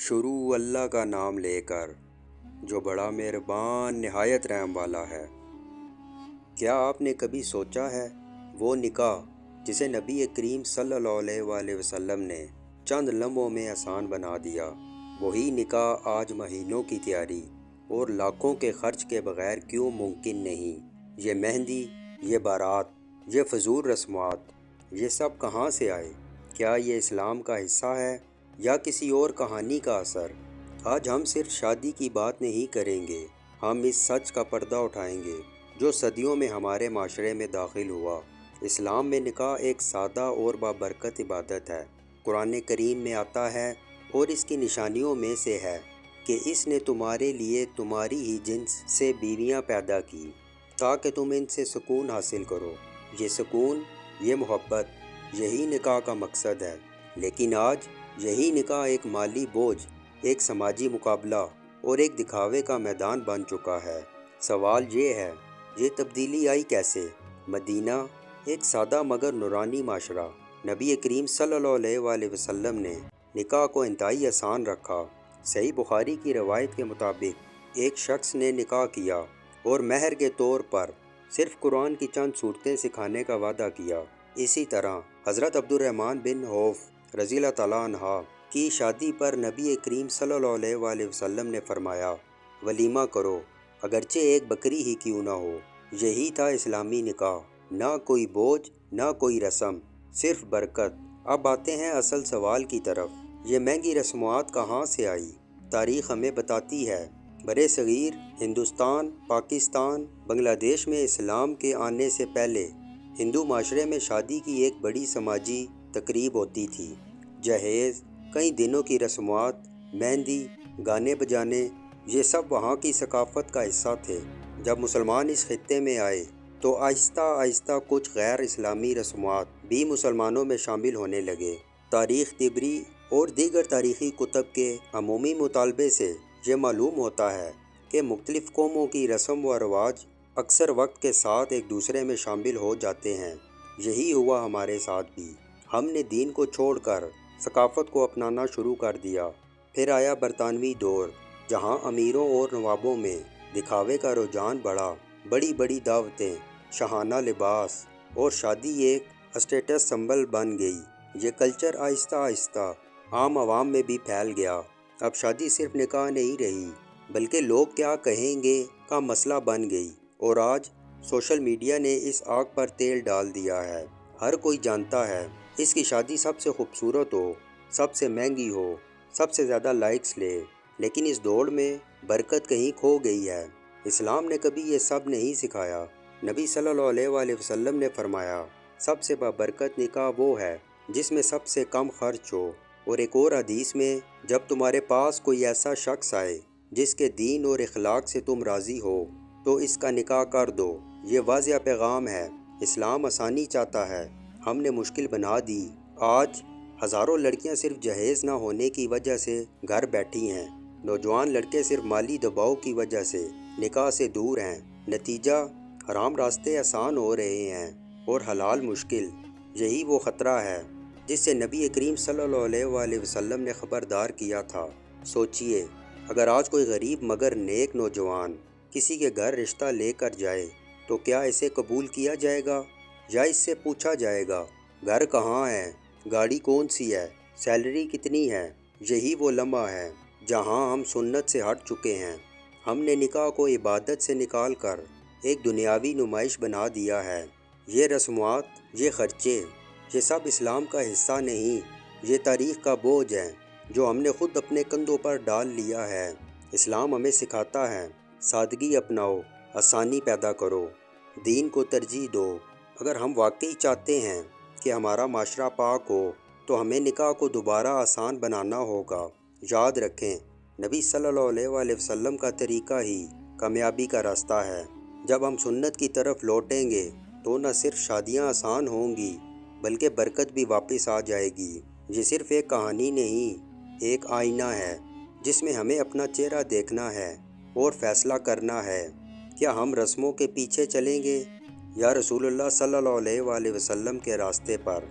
شروع اللہ کا نام لے کر جو بڑا مہربان نہایت رحم والا ہے۔ کیا آپ نے کبھی سوچا ہے وہ نکاح جسے نبی کریم صلی اللہ علیہ وآلہ وسلم نے چند لمحوں میں آسان بنا دیا، وہی نکاح آج مہینوں کی تیاری اور لاکھوں کے خرچ کے بغیر کیوں ممکن نہیں؟ یہ مہندی، یہ بارات، یہ فضول رسومات، یہ سب کہاں سے آئے؟ کیا یہ اسلام کا حصہ ہے یا کسی اور کہانی کا اثر؟ آج ہم صرف شادی کی بات نہیں کریں گے، ہم اس سچ کا پردہ اٹھائیں گے جو صدیوں میں ہمارے معاشرے میں داخل ہوا۔ اسلام میں نکاح ایک سادہ اور بابرکت عبادت ہے۔ قرآن کریم میں آتا ہے اور اس کی نشانیوں میں سے ہے کہ اس نے تمہارے لیے تمہاری ہی جنس سے بیویاں پیدا کی تاکہ تم ان سے سکون حاصل کرو۔ یہ سکون، یہ محبت، یہی نکاح کا مقصد ہے۔ لیکن آج یہی نکاح ایک مالی بوجھ، ایک سماجی مقابلہ اور ایک دکھاوے کا میدان بن چکا ہے۔ سوال یہ ہے، یہ تبدیلی آئی کیسے؟ مدینہ، ایک سادہ مگر نورانی معاشرہ۔ نبی کریم صلی اللہ علیہ وآلہ وسلم نے نکاح کو انتہائی آسان رکھا۔ صحیح بخاری کی روایت کے مطابق ایک شخص نے نکاح کیا اور مہر کے طور پر صرف قرآن کی چند صورتیں سکھانے کا وعدہ کیا۔ اسی طرح حضرت عبد الرحمن بن عوف رضی اللہ تعالیٰ عنہ کی شادی پر نبی کریم صلی اللہ علیہ وآلہ وسلم نے فرمایا، ولیمہ کرو، اگرچہ ایک بکری ہی کیوں نہ ہو۔ یہی تھا اسلامی نکاح، نہ کوئی بوجھ، نہ کوئی رسم، صرف برکت۔ اب آتے ہیں اصل سوال کی طرف، یہ مہنگی رسومات کہاں سے آئی؟ تاریخ ہمیں بتاتی ہے، برِ صغیر ہندوستان، پاکستان، بنگلہ دیش میں اسلام کے آنے سے پہلے ہندو معاشرے میں شادی کی ایک بڑی سماجی تقریب ہوتی تھی۔ جہیز، کئی دنوں کی رسومات، مہندی، گانے بجانے، یہ سب وہاں کی ثقافت کا حصہ تھے۔ جب مسلمان اس خطے میں آئے تو آہستہ آہستہ کچھ غیر اسلامی رسومات بھی مسلمانوں میں شامل ہونے لگے۔ تاریخ طبری اور دیگر تاریخی کتب کے عمومی مطالبے سے یہ معلوم ہوتا ہے کہ مختلف قوموں کی رسم و رواج اکثر وقت کے ساتھ ایک دوسرے میں شامل ہو جاتے ہیں۔ یہی ہوا ہمارے ساتھ بھی۔ ہم نے دین کو چھوڑ کر ثقافت کو اپنانا شروع کر دیا۔ پھر آیا برطانوی دور، جہاں امیروں اور نوابوں میں دکھاوے کا رجحان بڑھا۔ بڑی بڑی دعوتیں، شاہانہ لباس اور شادی ایک اسٹیٹس سمبل بن گئی۔ یہ کلچر آہستہ آہستہ عام عوام میں بھی پھیل گیا۔ اب شادی صرف نکاح نہیں رہی، بلکہ لوگ کیا کہیں گے کا مسئلہ بن گئی۔ اور آج سوشل میڈیا نے اس آگ پر تیل ڈال دیا ہے۔ ہر کوئی جانتا ہے اس کی شادی سب سے خوبصورت ہو، سب سے مہنگی ہو، سب سے زیادہ لائکس لے۔ لیکن اس دوڑ میں برکت کہیں کھو گئی ہے۔ اسلام نے کبھی یہ سب نہیں سکھایا۔ نبی صلی اللہ علیہ وآلہ وسلم نے فرمایا، سب سے بابرکت نکاح وہ ہے جس میں سب سے کم خرچ ہو۔ اور ایک اور حدیث میں، جب تمہارے پاس کوئی ایسا شخص آئے جس کے دین اور اخلاق سے تم راضی ہو تو اس کا نکاح کر دو۔ یہ واضح پیغام ہے۔ اسلام آسانی چاہتا ہے، ہم نے مشکل بنا دی۔ آج ہزاروں لڑکیاں صرف جہیز نہ ہونے کی وجہ سے گھر بیٹھی ہیں۔ نوجوان لڑکے صرف مالی دباؤ کی وجہ سے نکاح سے دور ہیں۔ نتیجہ، حرام راستے آسان ہو رہے ہیں اور حلال مشکل۔ یہی وہ خطرہ ہے جس سے نبی کریم صلی اللہ علیہ وآلہ وسلم نے خبردار کیا تھا۔ سوچئے، اگر آج کوئی غریب مگر نیک نوجوان کسی کے گھر رشتہ لے کر جائے تو کیا اسے قبول کیا جائے گا یا اس سے پوچھا جائے گا، گھر کہاں ہے، گاڑی کون سی ہے، سیلری کتنی ہے؟ یہی وہ لمحہ ہے جہاں ہم سنت سے ہٹ چکے ہیں۔ ہم نے نکاح کو عبادت سے نکال کر ایک دنیاوی نمائش بنا دیا ہے۔ یہ رسومات، یہ خرچے، یہ سب اسلام کا حصہ نہیں، یہ تاریخ کا بوجھ ہے جو ہم نے خود اپنے کندھوں پر ڈال لیا ہے۔ اسلام ہمیں سکھاتا ہے، سادگی اپناؤ، آسانی پیدا کرو، دین کو ترجیح دو۔ اگر ہم واقعی چاہتے ہیں کہ ہمارا معاشرہ پاک ہو تو ہمیں نکاح کو دوبارہ آسان بنانا ہوگا۔ یاد رکھیں، نبی صلی اللہ علیہ وآلہ وسلم کا طریقہ ہی کامیابی کا راستہ ہے۔ جب ہم سنت کی طرف لوٹیں گے تو نہ صرف شادیاں آسان ہوں گی بلکہ برکت بھی واپس آ جائے گی۔ یہ صرف ایک کہانی نہیں، ایک آئینہ ہے جس میں ہمیں اپنا چہرہ دیکھنا ہے اور فیصلہ کرنا ہے، کیا ہم رسموں کے پیچھے چلیں گے یا رسول اللہ صلی اللہ علیہ وآلہ وسلم کے راستے پر۔